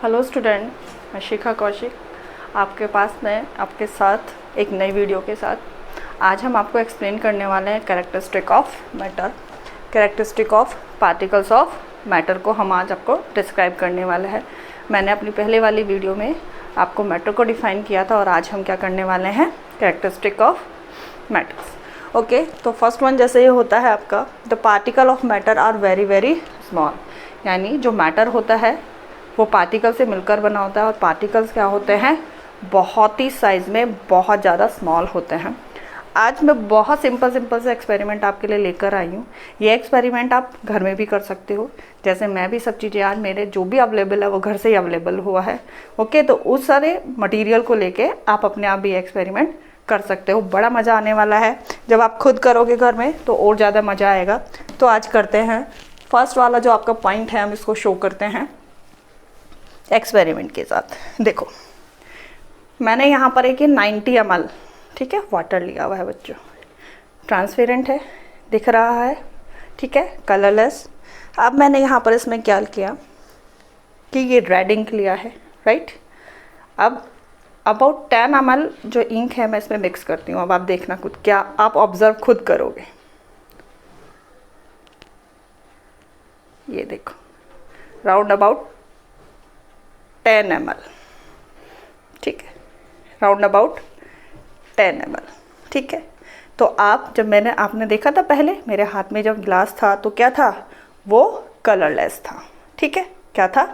Hello student, मैं शिखा कौशिक आपके पास में आपके साथ एक नई वीडियो के साथ आज हम आपको एक्सप्लेन करने वाले हैं characteristic of matter, characteristic of particles of matter को हम आज आपको डिस्क्राइब करने वाले हैं। मैंने अपनी पहले वाली वीडियो में आपको मैटर को डिफ़ाइन किया था और आज हम क्या करने वाले हैं, कैरेक्टरिस्टिक ऑफ मैटर्स। ओके, तो फर्स्ट वन जैसे ये होता है आपका, the particle of matter are very very small, यानी जो मैटर होता है वो पार्टिकल से मिलकर बना होता है और पार्टिकल्स क्या होते हैं, बहुत ही साइज़ में बहुत ज़्यादा स्मॉल होते हैं। आज मैं बहुत सिंपल से एक्सपेरिमेंट आपके लिए लेकर आई हूँ। ये एक्सपेरिमेंट आप घर में भी कर सकते हो, जैसे मैं भी सब चीज़ें आज मेरे जो भी अवेलेबल है वो घर से ही अवेलेबल हुआ है। ओके, तो उस सारे मटेरियल को लेके आप अपने आप भी एक्सपेरिमेंट कर सकते हो। बड़ा मज़ा आने वाला है जब आप खुद करोगे घर में, तो और ज़्यादा मज़ा आएगा। तो आज करते हैं फर्स्ट वाला जो आपका पॉइंट है, हम इसको शो करते हैं एक्सपेरिमेंट के साथ। देखो, मैंने यहाँ पर एक 90 ml, ठीक है, वाटर लिया हुआ है बच्चों। ट्रांसपेरेंट है, दिख रहा है, ठीक है, कलरलेस। अब मैंने यहाँ पर इसमें क्या किया कि ये रेड इंक लिया है, राइट। अब अबाउट 10 ml जो इंक है मैं इसमें मिक्स करती हूँ। अब आप देखना खुद, क्या आप ऑब्जर्व खुद करोगे। ये देखो, राउंड अबाउट 10 ml, ठीक है, राउंड अबाउट 10 ml, ठीक है। तो आप जब आपने देखा था पहले मेरे हाथ में जब ग्लास था तो क्या था, वो कलरलेस था, ठीक है, क्या था,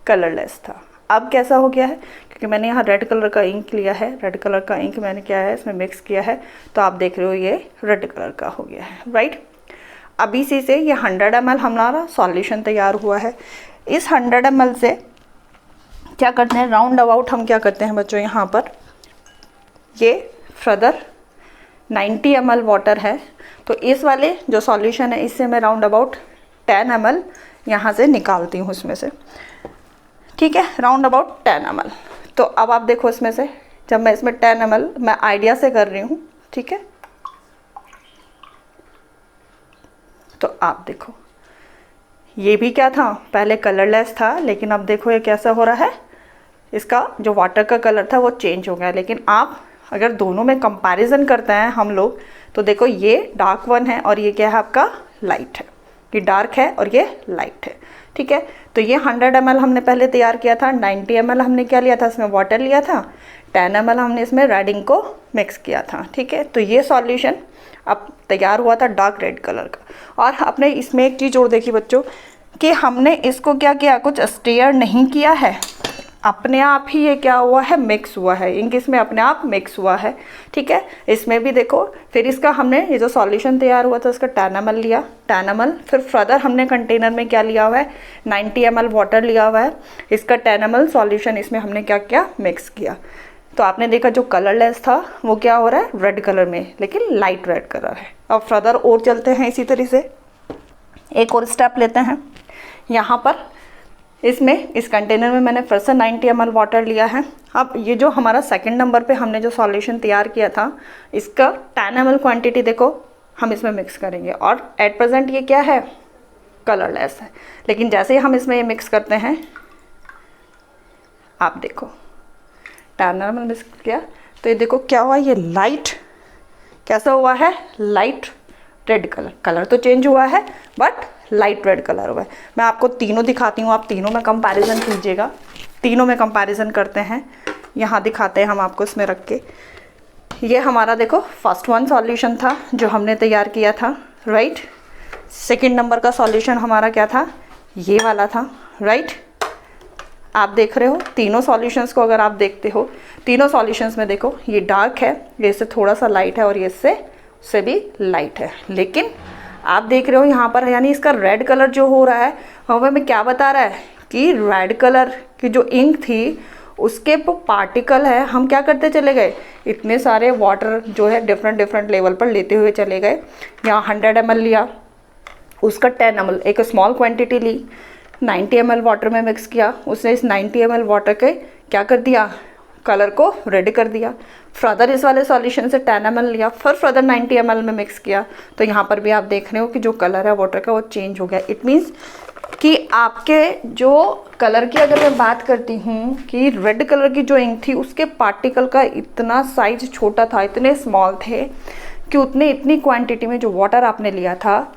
कलरलेस था। अब कैसा हो गया है, क्योंकि मैंने यहाँ रेड कलर का इंक लिया है, रेड कलर का इंक मैंने क्या है इसमें मिक्स किया है, तो आप देख रहे हो ये रेड कलर का हो गया है, राइट। अब इसी से ये 100 ml हमारा सॉल्यूशन तैयार हुआ है। इस 100 ml से क्या करते हैं, राउंड अबाउट हम क्या करते हैं बच्चों, यहाँ पर ये फर्दर 90 ml वाटर है, तो इस वाले जो सॉल्यूशन है इससे मैं राउंड अबाउट 10 ml यहाँ से निकालती हूँ इसमें से, ठीक है, राउंड अबाउट 10 ml। तो अब आप देखो इसमें से, जब मैं इसमें 10 ml मैं आइडिया से कर रही हूँ, ठीक है, तो आप देखो ये भी क्या था, पहले कलरलेस था, लेकिन अब देखो ये कैसा हो रहा है, इसका जो वाटर का कलर था वो चेंज हो गया। लेकिन आप अगर दोनों में कंपैरिजन करते हैं हम लोग, तो देखो ये डार्क वन है और ये क्या है आपका लाइट है, ये डार्क है और ये लाइट है, ठीक है। तो ये 100 ml हमने पहले तैयार किया था, 90 ml हमने क्या लिया था, इसमें वाटर लिया था, 10 ml हमने इसमें रेड इंक को मिक्स किया था, ठीक है। तो ये सॉल्यूशन अब तैयार हुआ था डार्क रेड कलर का। और आपने इसमें एक चीज़ और देखी बच्चों, कि हमने इसको क्या किया, कुछ स्टेयर नहीं किया है, अपने आप ही ये क्या हुआ है, मिक्स हुआ है, इंक इसमें अपने आप मिक्स हुआ है, ठीक है। इसमें भी देखो, फिर इसका हमने ये जो सॉल्यूशन तैयार हुआ था उसका 10 ml लिया, 10 ml, फिर फर्दर हमने कंटेनर में क्या लिया हुआ है, 90 ml वाटर लिया हुआ है, इसका 10 ml सॉल्यूशन इसमें हमने क्या किया, मिक्स किया। तो आपने देखा जो कलरलेस था वो क्या हो रहा है, रेड कलर में, लेकिन लाइट रेड कलर है। अब फर्दर और चलते हैं, इसी तरह से एक और स्टेप लेते हैं। यहाँ पर इसमें इस कंटेनर में मैंने फिर से 90 ml वाटर लिया है। अब ये जो हमारा सेकंड नंबर पे हमने जो सॉल्यूशन तैयार किया था, इसका 10 ml क्वांटिटी देखो हम इसमें मिक्स करेंगे, और एट प्रेजेंट ये क्या है, कलरलेस है, लेकिन जैसे ही हम इसमें ये मिक्स करते हैं, आप देखो 10 ml मिक्स किया तो ये देखो क्या हुआ, ये लाइट कैसा हुआ है, लाइट रेड कलर, कलर तो चेंज हुआ है बट लाइट रेड कलर हुआ है। मैं आपको तीनों दिखाती हूँ, आप तीनों में कंपैरिजन कीजिएगा, तीनों में कंपैरिजन करते हैं। यहाँ दिखाते हैं हम आपको इसमें रख के। ये हमारा देखो फर्स्ट वन सॉल्यूशन था जो हमने तैयार किया था, राइट। सेकंड नंबर का सॉल्यूशन हमारा क्या था, ये वाला था, राइट। आप देख रहे हो तीनों सॉल्यूशंस को, अगर आप देखते हो तीनों सॉल्यूशंस में देखो ये डार्क है, ये इससे थोड़ा सा लाइट है और ये इससे भी लाइट है। लेकिन आप देख रहे हो यहाँ पर, यानी इसका रेड कलर जो हो रहा है हमें क्या बता रहा है, कि रेड कलर की जो इंक थी उसके पार्टिकल है, हम क्या करते चले गए, इतने सारे वाटर जो है डिफरेंट लेवल पर लेते हुए चले गए। यहाँ 100 ml लिया, उसका 10 ml एक स्मॉल क्वांटिटी ली, 90 ml वाटर में मिक्स किया, उसने इस 90 ml वाटर के क्या कर दिया, कलर को रेड कर दिया। फर्दर इस वाले सॉल्यूशन से 10 ml लिया, फिर फर्दर 90 ml में मिक्स किया, तो यहाँ पर भी आप देख रहे हो कि जो कलर है वाटर का वो चेंज हो गया। इट मीन्स कि आपके जो कलर की अगर मैं बात करती हूँ कि रेड कलर की जो इंक थी उसके पार्टिकल का इतना साइज छोटा था, इतने स्मॉल थे कि इतनी क्वांटिटी में जो वाटर आपने लिया था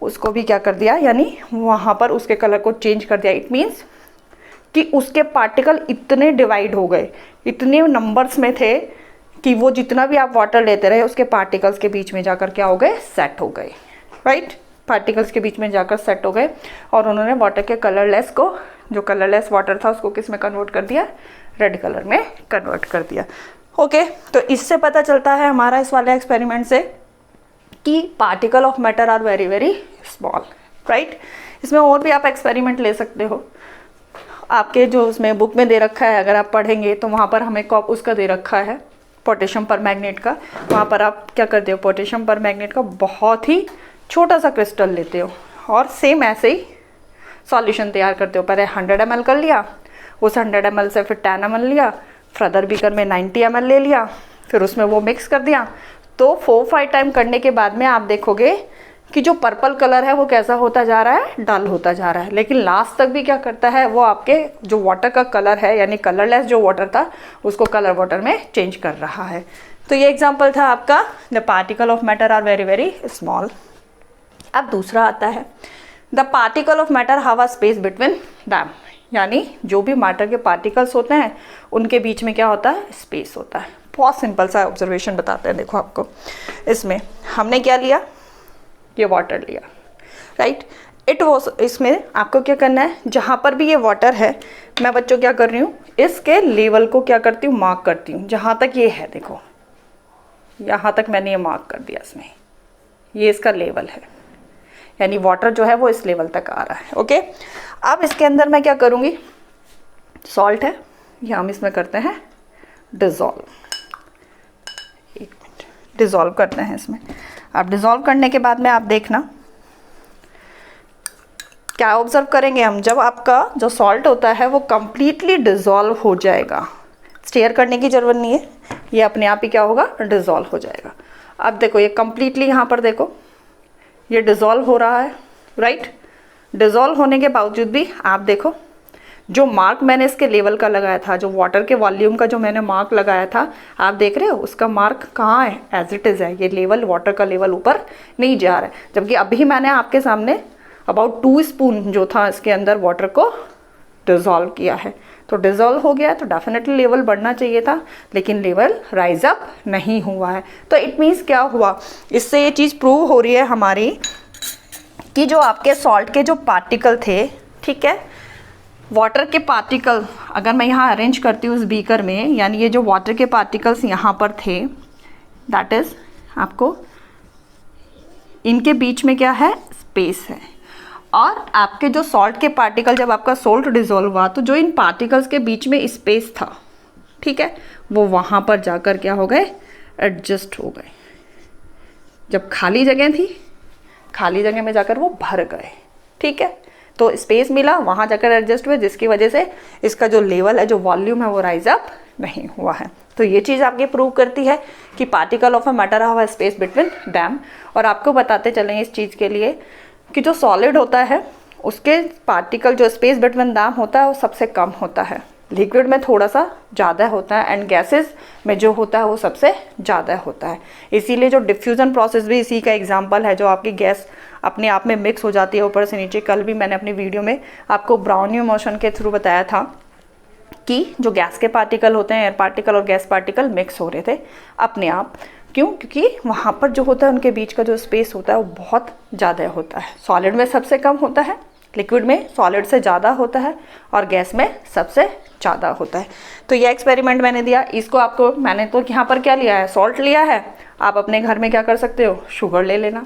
उसको भी क्या कर दिया, यानी वहाँ पर उसके कलर को चेंज कर दिया। इट मीन्स कि उसके पार्टिकल इतने डिवाइड हो गए, इतने नंबर्स में थे कि वो जितना भी आप वाटर लेते रहे उसके पार्टिकल्स के बीच में जाकर क्या हो गए, सेट हो गए, राइट। पार्टिकल्स के बीच में जाकर सेट हो गए और उन्होंने वाटर के कलरलेस को, जो कलरलेस वाटर था उसको किस में कन्वर्ट कर दिया, रेड कलर में कन्वर्ट कर दिया। ओके, तो इससे पता चलता है हमारा इस वाले एक्सपेरिमेंट से कि particle of matter are very very small, right. इसमें और भी आप एक्सपेरिमेंट ले सकते हो, आपके जो उसमें बुक में दे रखा है, अगर आप पढ़ेंगे तो वहाँ पर हमें कॉप उसका दे रखा है पोटेशियम परमैंगनेट का। वहाँ पर आप क्या करते हो, पोटेशियम परमैंगनेट का बहुत ही छोटा सा क्रिस्टल लेते हो और सेम ऐसे ही सॉल्यूशन तैयार करते हो। पहले 100 ml कर लिया, उस 100 ml से फिर 10 ml लिया, फिर अदर बीकर में 90 ml ले लिया, फिर उसमें वो मिक्स कर दिया। तो 4-5 टाइम करने के बाद में आप देखोगे कि जो पर्पल कलर है वो कैसा होता जा रहा है, डल होता जा रहा है। लेकिन लास्ट तक भी क्या करता है, वो आपके जो वाटर का कलर है यानी कलरलेस जो वाटर था उसको कलर वाटर में चेंज कर रहा है। तो ये एग्जांपल था आपका the particle of matter are very very small. अब दूसरा आता है the particle of matter have a space between them, यानी जो भी मैटर के पार्टिकल्स होते हैं उनके बीच में क्या होता है, स्पेस होता है। बहुत सिंपल सा ऑब्जर्वेशन बताते हैं, देखो आपको इसमें हमने क्या लिया, ये वाटर लिया, राइट। इट वॉज, इसमें आपको क्या करना है, जहाँ पर भी ये वाटर है मैं बच्चों क्या कर रही हूँ, इसके लेवल को क्या करती हूँ, मार्क करती हूँ। जहाँ तक ये है देखो, यहाँ तक मैंने ये मार्क कर दिया, इसमें ये इसका लेवल है, यानी वाटर जो है वो इस लेवल तक आ रहा है। ओके, अब इसके अंदर मैं क्या करूँगी, सॉल्ट है, ये हम इसमें करते हैं डिज़ोल्व। एक मिनट, डिज़ोल्व करते हैं इसमें। अब डिज़ोल्व करने के बाद में आप देखना क्या ऑब्जर्व करेंगे हम, जब आपका जो सॉल्ट होता है वो कम्प्लीटली डिज़ोल्व हो जाएगा, स्टेयर करने की ज़रूरत नहीं है, ये अपने आप ही क्या होगा, डिज़ोल्व हो जाएगा। अब देखो ये कम्प्लीटली यहाँ पर देखो ये डिज़ोल्व हो रहा है, राइट। डिज़ोल्व होने के बावजूद भी आप देखो जो मार्क मैंने इसके लेवल का लगाया था, जो वाटर के वॉल्यूम का जो मैंने मार्क लगाया था, आप देख रहे हो उसका मार्क कहाँ है, एज इट इज़ है। ये लेवल, वाटर का लेवल ऊपर नहीं जा रहा है। जबकि अभी मैंने आपके सामने अबाउट 2 स्पून जो था इसके अंदर वाटर को डिज़ोल्व किया है, तो डिज़ोल्व हो गया, तो डेफिनेटली लेवल बढ़ना चाहिए था, लेकिन लेवल राइज अप नहीं हुआ है। तो इट मीन्स क्या हुआ, इससे ये चीज़ प्रूव हो रही है हमारी कि जो आपके सॉल्ट के जो पार्टिकल थे, ठीक है, वाटर के पार्टिकल अगर मैं यहाँ अरेंज करती हूँ इस बीकर में, यानी ये जो वाटर के पार्टिकल्स यहाँ पर थे, दैट इज़ आपको इनके बीच में क्या है, स्पेस है। और आपके जो सॉल्ट के पार्टिकल, जब आपका सॉल्ट डिज़ोल्व हुआ तो जो इन पार्टिकल्स के बीच में स्पेस था, ठीक है, वो वहाँ पर जाकर क्या हो गए, एडजस्ट हो गए। जब खाली जगह थी, खाली जगह में जाकर वो भर गए, ठीक है, तो स्पेस मिला, वहाँ जाकर एडजस्ट हुए, जिसकी वजह से इसका जो लेवल है, जो वॉल्यूम है, वो राइज अप नहीं हुआ है। तो ये चीज़ आपके प्रूव करती है कि particle of a matter have a space between them. और आपको बताते चलें इस चीज़ के लिए कि जो सॉलिड होता है उसके पार्टिकल, जो स्पेस बिटवीन दैम होता है, वो सबसे कम होता है। लिक्विड में थोड़ा सा ज़्यादा होता है एंड गैसेस में जो होता है वो सबसे ज़्यादा होता है। इसीलिए जो डिफ्यूज़न प्रोसेस भी इसी का एग्जांपल है, जो आपकी गैस अपने आप में मिक्स हो जाती है ऊपर से नीचे। कल भी मैंने अपनी वीडियो में आपको ब्राउनियो मोशन के थ्रू बताया था कि जो गैस के पार्टिकल होते हैं, एयर पार्टिकल और गैस पार्टिकल मिक्स हो रहे थे अपने आप। क्यों? क्योंकि वहाँ पर जो होता है उनके बीच का जो स्पेस होता है वो बहुत ज़्यादा होता है। सॉलिड में सबसे कम होता है, लिक्विड में सॉलिड से ज़्यादा होता है और गैस में सबसे ज़्यादा होता है। तो ये एक्सपेरिमेंट मैंने दिया, इसको आपको, मैंने तो यहाँ पर क्या लिया है, सॉल्ट लिया है। आप अपने घर में क्या कर सकते हो, शुगर ले लेना।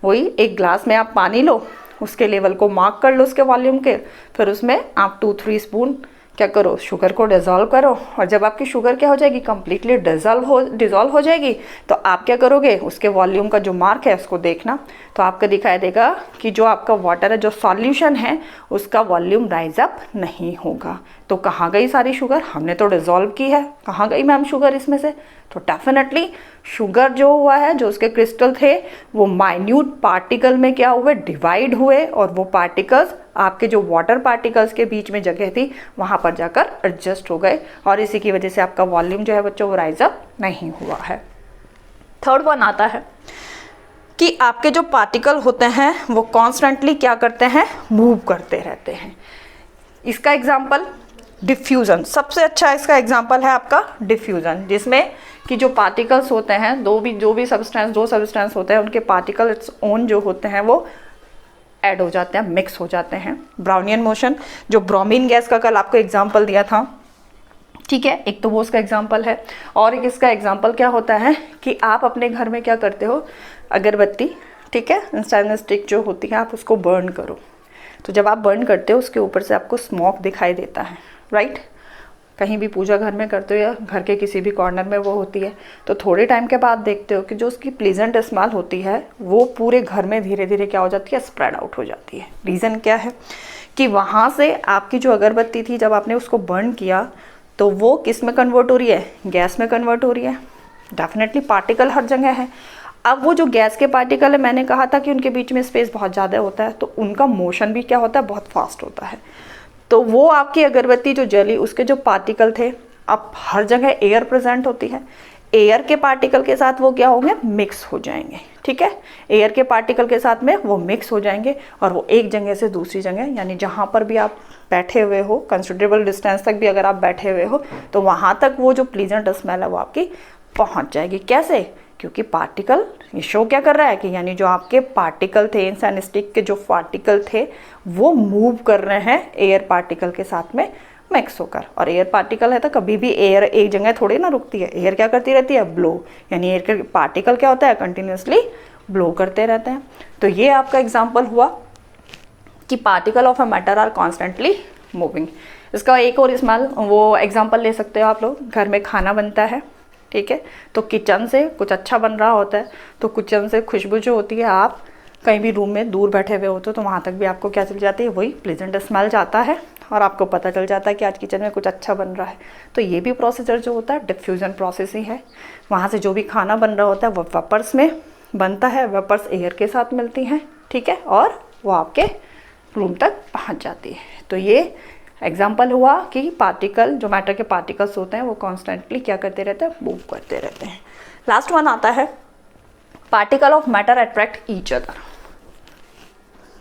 वही एक ग्लास में आप पानी लो, उसके लेवल को मार्क कर लो उसके वॉल्यूम के, फिर उसमें आप 2-3 स्पून क्या करो, शुगर को डिज़ोल्व करो। और जब आपकी शुगर क्या हो जाएगी, कम्प्लीटली डिज़ोल्व हो जाएगी, तो आप क्या करोगे, उसके वॉल्यूम का जो मार्क है उसको देखना, तो आपको दिखाई देगा कि जो आपका वाटर है, जो सॉल्यूशन है, उसका वॉल्यूम राइज अप नहीं होगा। तो कहाँ गई सारी शुगर, हमने तो डिज़ोल्व की है, कहाँ गई मैम शुगर इसमें से? तो डेफिनेटली शुगर जो हुआ है, जो उसके क्रिस्टल थे, वो माइन्यूट पार्टिकल में क्या हुए, डिवाइड हुए, और वो पार्टिकल्स आपके जो वाटर पार्टिकल्स के बीच में जगह थी वहाँ पर जाकर एडजस्ट हो गए और इसी की वजह से आपका वॉल्यूम जो है बच्चों वो राइज अप नहीं हुआ है। थर्ड वन आता है कि आपके जो पार्टिकल होते हैं वो कॉन्स्टेंटली क्या करते हैं, मूव करते रहते हैं। इसका एग्जाम्पल डिफ्यूज़न, सबसे अच्छा इसका एग्जाम्पल है आपका डिफ्यूज़न, जिसमें कि जो पार्टिकल्स होते हैं दो सब्सटेंस होते हैं उनके पार्टिकल इट्स ओन जो होते हैं वो ऐड हो जाते हैं, मिक्स हो जाते हैं। ब्राउनियन मोशन, जो ब्रोमीन गैस का कल आपको एग्जाम्पल दिया था, ठीक है, एक तो वो उसका एग्जाम्पल है। और एक इसका एग्जाम्पल क्या होता है कि आप अपने घर में क्या करते हो, अगरबत्ती, ठीक है, स्टेनलेस स्टिक जो होती है आप उसको बर्न करो, तो जब आप बर्न करते हो उसके ऊपर से आपको स्मोक दिखाई देता है, राइट। कहीं भी पूजा घर में करते हो या घर के किसी भी कॉर्नर में वो होती है, तो थोड़े टाइम के बाद देखते हो कि जो उसकी प्लीजेंट स्मेल होती है वो पूरे घर में धीरे धीरे क्या हो जाती है, स्प्रेड आउट हो जाती है। रीज़न क्या है कि वहाँ से आपकी जो अगरबत्ती थी जब आपने उसको बर्न किया तो वो किस में कन्वर्ट हो रही है, गैस में कन्वर्ट हो रही है। डेफिनेटली पार्टिकल हर जगह है। अब वो जो गैस के पार्टिकल है, मैंने कहा था कि उनके बीच में स्पेस बहुत ज़्यादा होता है, तो उनका मोशन भी क्या होता है, बहुत फास्ट होता है। तो वो आपकी अगरबत्ती जो जली उसके जो पार्टिकल थे, अब हर जगह एयर प्रेजेंट होती है, एयर के पार्टिकल के साथ वो क्या होंगे, मिक्स हो जाएंगे, ठीक है। एयर के पार्टिकल के साथ में वो मिक्स हो जाएंगे और वो एक जगह से दूसरी जगह, यानी जहाँ पर भी आप बैठे हुए हो, कंसिडरेबल डिस्टेंस तक भी अगर आप बैठे हुए हो तो वहाँ तक वो जो प्लीजेंट स्मेल है वो आपकी पहुँच जाएगी। कैसे, क्योंकि पार्टिकल ये शो क्या कर रहा है कि यानी जो आपके पार्टिकल थे, इंसान स्टिक के जो पार्टिकल थे वो मूव कर रहे हैं एयर पार्टिकल के साथ में मिक्स होकर। और एयर पार्टिकल है तो कभी भी एयर एक जगह थोड़ी ना रुकती है, एयर क्या करती रहती है, ब्लो, यानी एयर के पार्टिकल क्या होता है, कंटिन्यूसली ब्लो करते रहते हैं। तो ये आपका एग्जाम्पल हुआ कि particle of a matter are constantly moving. इसका एक और इस्तेमाल वो एग्जाम्पल ले सकते हो आप लोग, घर में खाना बनता है, ठीक है, तो किचन से कुछ अच्छा बन रहा होता है तो किचन से खुशबू जो होती है, आप कहीं भी रूम में दूर बैठे हुए होते हो तो वहाँ तक भी आपको क्या चल जाती है, वही प्लेजेंट स्मेल जाता है और आपको पता चल जाता है कि आज किचन में कुछ अच्छा बन रहा है। तो ये भी प्रोसीजर जो होता है डिफ्यूज़न प्रोसेस ही है। वहाँ से जो भी खाना बन रहा होता है वो वेपर्स में बनता है, वेपर्स एयर के साथ मिलती हैं, ठीक है, और वो आपके रूम तक पहुँच जाती है। तो ये एग्जाम्पल हुआ कि पार्टिकल, जो मैटर के पार्टिकल्स होते हैं वो कॉन्स्टेंटली क्या करते रहते हैं, मूव करते रहते हैं। लास्ट वन आता है particle of matter attract each other.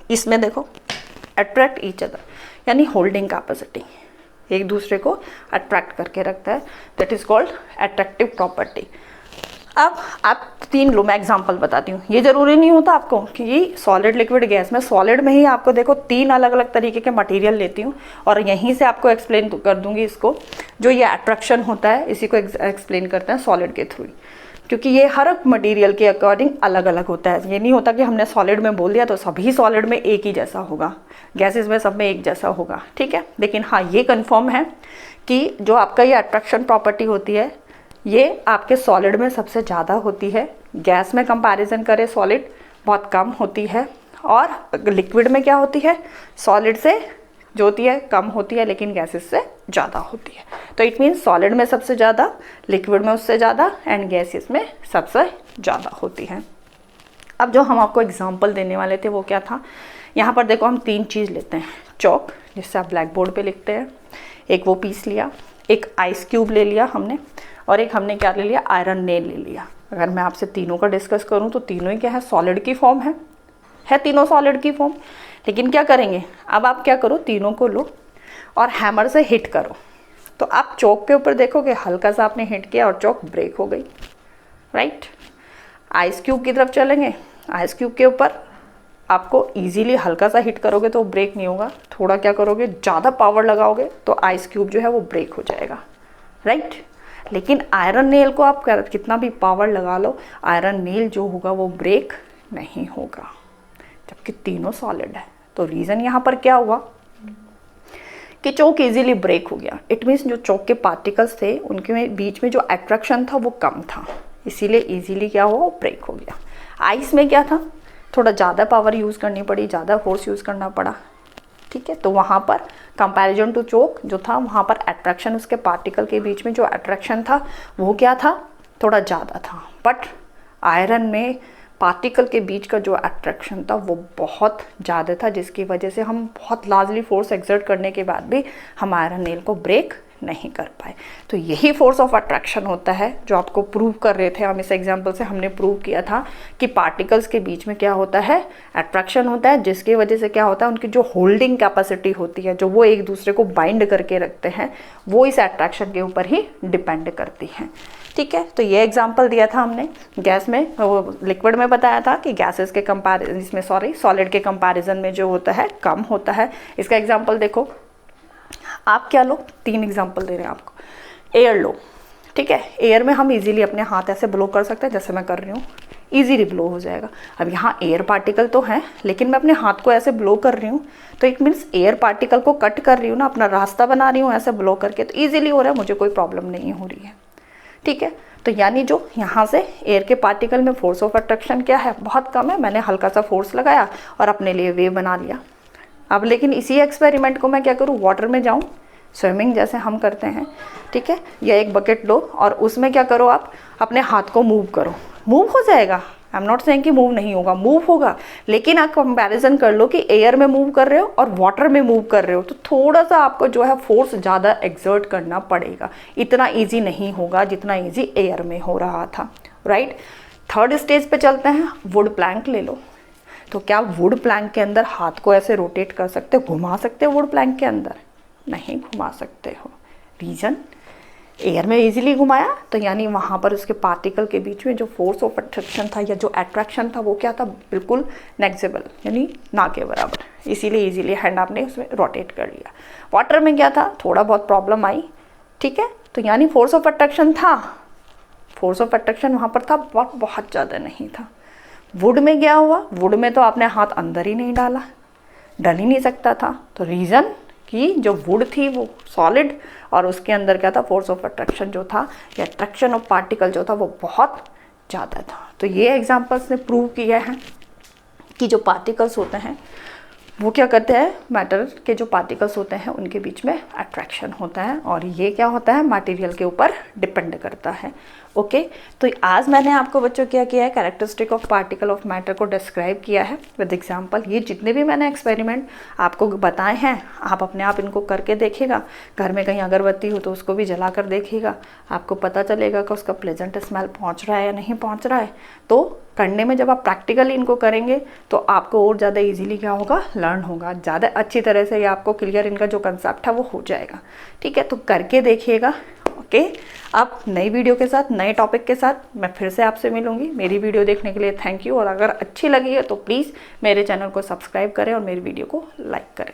इसमें देखो अट्रैक्ट ईच अदर यानी होल्डिंग कैपेसिटी, एक दूसरे को अट्रैक्ट करके रखता है, that is called attractive property. अब आप तीन लो, मैं एग्जांपल बताती हूँ, ये जरूरी नहीं होता आपको कि सॉलिड लिक्विड गैस में, सॉलिड में ही आपको देखो तीन अलग अलग तरीके के मटेरियल लेती हूँ और यहीं से आपको एक्सप्लेन कर दूंगी इसको, जो ये अट्रैक्शन होता है इसी को एक्सप्लेन करते हैं सॉलिड के थ्रू, क्योंकि ये हर मटेरियल के अकॉर्डिंग अलग अलग होता है। ये नहीं होता कि हमने सॉलिड में बोल दिया तो सभी सॉलिड में एक ही जैसा होगा, गैसेस में सब में एक जैसा होगा, ठीक है। लेकिन हाँ ये कंफर्म है कि जो आपका ये अट्रैक्शन प्रॉपर्टी होती है ये आपके सॉलिड में सबसे ज़्यादा होती है, गैस में कंपैरिजन करें सॉलिड बहुत कम होती है, और लिक्विड में क्या होती है, सॉलिड से जो होती है कम होती है लेकिन गैसेस से ज़्यादा होती है। तो इट मीन्स सॉलिड में सबसे ज़्यादा, लिक्विड में उससे ज़्यादा एंड गैसेस में सबसे ज़्यादा होती है। अब जो हम आपको एग्जांपल देने वाले थे वो क्या था, यहाँ पर देखो हम तीन चीज़ लेते हैं, चौक जिससे आप ब्लैक बोर्ड पे लिखते हैं, एक वो पीस लिया, एक आइस क्यूब ले लिया हमने, और एक हमने क्या ले लिया, आयरन नेल ले लिया। अगर मैं आपसे तीनों का डिस्कस करूँ तो तीनों ही क्या है, सॉलिड की फॉर्म है तीनों सॉलिड की फॉर्म। लेकिन क्या करेंगे, अब आप क्या करो, तीनों को लो और हैमर से हिट करो, तो आप चौक के ऊपर देखोगे हल्का सा आपने हिट किया और चौक ब्रेक हो गई, राइट। आइस क्यूब की तरफ चलेंगे, आइस क्यूब के ऊपर आपको इजीली हल्का सा हिट करोगे तो ब्रेक नहीं होगा, थोड़ा क्या करोगे, ज़्यादा पावर लगाओगे तो आइस क्यूब जो है वो ब्रेक हो जाएगा, राइट। लेकिन आयरन नेल को आप कितना भी पावर लगा लो, आयरन नेल जो होगा वो ब्रेक नहीं होगा, जबकि तीनों सॉलिड है। तो रीज़न यहाँ पर क्या हुआ कि चौक इजीली ब्रेक हो गया। इट मीन्स जो चौक के पार्टिकल्स थे उनके बीच में जो अट्रैक्शन था वो कम था, इसीलिए इजीली क्या हुआ, वो ब्रेक हो गया। आइस में क्या था, थोड़ा ज़्यादा पावर यूज़ करनी पड़ी, ज़्यादा फोर्स यूज़ करना पड़ा, ठीक है। तो वहाँ पर कंपैरिजन टू चौक जो था, वहाँ पर अट्रैक्शन, उसके पार्टिकल के बीच में जो अट्रैक्शन था वो क्या था, थोड़ा ज़्यादा था। बट आयरन में पार्टिकल के बीच का जो अट्रैक्शन था वो बहुत ज़्यादा था, जिसकी वजह से हम बहुत लार्जली फोर्स एक्सर्ट करने के बाद भी हम आयरन नेल को ब्रेक नहीं कर पाए। तो यही फोर्स ऑफ अट्रैक्शन होता है जो आपको प्रूव कर रहे थे हम। इस एग्जांपल से हमने प्रूव किया था कि पार्टिकल्स के बीच में क्या होता है, अट्रैक्शन होता है, जिसकी वजह से क्या होता है, उनकी जो होल्डिंग कैपेसिटी होती है, जो वो एक दूसरे को बाइंड करके रखते हैं, वो इस अट्रैक्शन के ऊपर ही डिपेंड करती हैं। ठीक है, तो ये एग्जाम्पल दिया था हमने गैस में, वो लिक्विड में बताया था कि गैसेस के कंपैरिजन, इसमें सॉलिड के कंपैरिजन में जो होता है कम होता है। इसका एग्जाम्पल देखो, आप क्या लो, 3 एग्जाम्पल दे रहे हैं आपको। एयर लो, ठीक है, एयर में हम इजीली अपने हाथ ऐसे ब्लो कर सकते हैं, जैसे मैं कर रही हूँ, इजीली ब्लो हो जाएगा। अब यहाँ एयर पार्टिकल तो है, लेकिन मैं अपने हाथ को ऐसे ब्लो कर रही हूँ, तो इट मीन्स एयर पार्टिकल को कट कर रही हूँ ना, अपना रास्ता बना रही हूँ ऐसे ब्लो करके, तो ईजिली हो रहा है, मुझे कोई प्रॉब्लम नहीं हो रही है। ठीक है, तो यानी जो यहाँ से एयर के पार्टिकल में फोर्स ऑफ अट्रैक्शन क्या है, बहुत कम है। मैंने हल्का सा फोर्स लगाया और अपने लिए वेव बना लिया। अब लेकिन इसी एक्सपेरिमेंट को मैं क्या करूँ, वाटर में जाऊँ, स्विमिंग जैसे हम करते हैं, ठीक है, या एक बकेट लो और उसमें क्या करो, आप अपने हाथ को मूव करो, मूव हो जाएगा। आई एम नॉट सेइंग कि मूव नहीं होगा, मूव होगा, लेकिन आप कंपैरिजन कर लो कि एयर में मूव कर रहे हो और वाटर में मूव कर रहे हो, तो थोड़ा सा आपको जो है फोर्स ज़्यादा एक्सर्ट करना पड़ेगा। इतना ईजी नहीं होगा जितना ईजी एयर में हो रहा था, राइट। थर्ड स्टेज पे चलते हैं, वुड प्लैंक ले लो। तो क्या वुड प्लैंक के अंदर हाथ को ऐसे रोटेट कर सकते हो, घुमा सकते हो वुड प्लैंक के अंदर? नहीं घुमा सकते हो। रीजन, एयर में इजीली घुमाया, तो यानी वहाँ पर उसके पार्टिकल के बीच में जो फोर्स ऑफ अट्रैक्शन था या जो अट्रैक्शन था वो क्या था, बिल्कुल नेग्लिजिबल, यानी ना के बराबर, इसीलिए इजीली हैंड आपने उसमें रोटेट कर लिया। वाटर में क्या था, थोड़ा बहुत प्रॉब्लम आई, ठीक है, तो यानी फोर्स ऑफ अट्रैक्शन था, फोर्स ऑफ अट्रैक्शन वहाँ पर था, बहुत ज़्यादा नहीं था। वुड में क्या हुआ, वुड में तो आपने हाथ अंदर ही नहीं डाला, डल ही नहीं सकता था, तो रीज़न कि जो वुड थी वो सॉलिड और उसके अंदर क्या था, फोर्स ऑफ अट्रैक्शन जो था या अट्रैक्शन ऑफ पार्टिकल जो था वो बहुत ज़्यादा था। तो ये एग्जांपल्स ने प्रूव किया है कि जो पार्टिकल्स होते हैं वो क्या करते हैं, मैटर के जो पार्टिकल्स होते हैं उनके बीच में अट्रैक्शन होता है, और ये क्या होता है, मटेरियल के ऊपर डिपेंड करता है। ओके, तो आज मैंने आपको बच्चों क्या किया है, characteristic of particle of matter को डिस्क्राइब किया है विद एग्जांपल। ये जितने भी मैंने एक्सपेरिमेंट आपको बताए हैं, आप अपने आप इनको करके देखिएगा। घर में कहीं अगरबत्ती हो तो उसको भी जला कर देखिएगा, आपको पता चलेगा कि उसका प्लेजेंट स्मेल पहुँच रहा है या नहीं पहुँच रहा है। तो करने में जब आप प्रैक्टिकली इनको करेंगे तो आपको और ज़्यादा इजीली क्या होगा, लर्न होगा, ज़्यादा अच्छी तरह से या आपको क्लियर इनका जो कंसेप्ट है वो हो जाएगा। ठीक है, तो करके देखिएगा। ओके, अब नई वीडियो के साथ, नए टॉपिक के साथ मैं फिर से आपसे मिलूंगी। मेरी वीडियो देखने के लिए थैंक यू, और अगर अच्छी लगी है तो प्लीज़ मेरे चैनल को सब्सक्राइब करें और मेरी वीडियो को लाइक करें।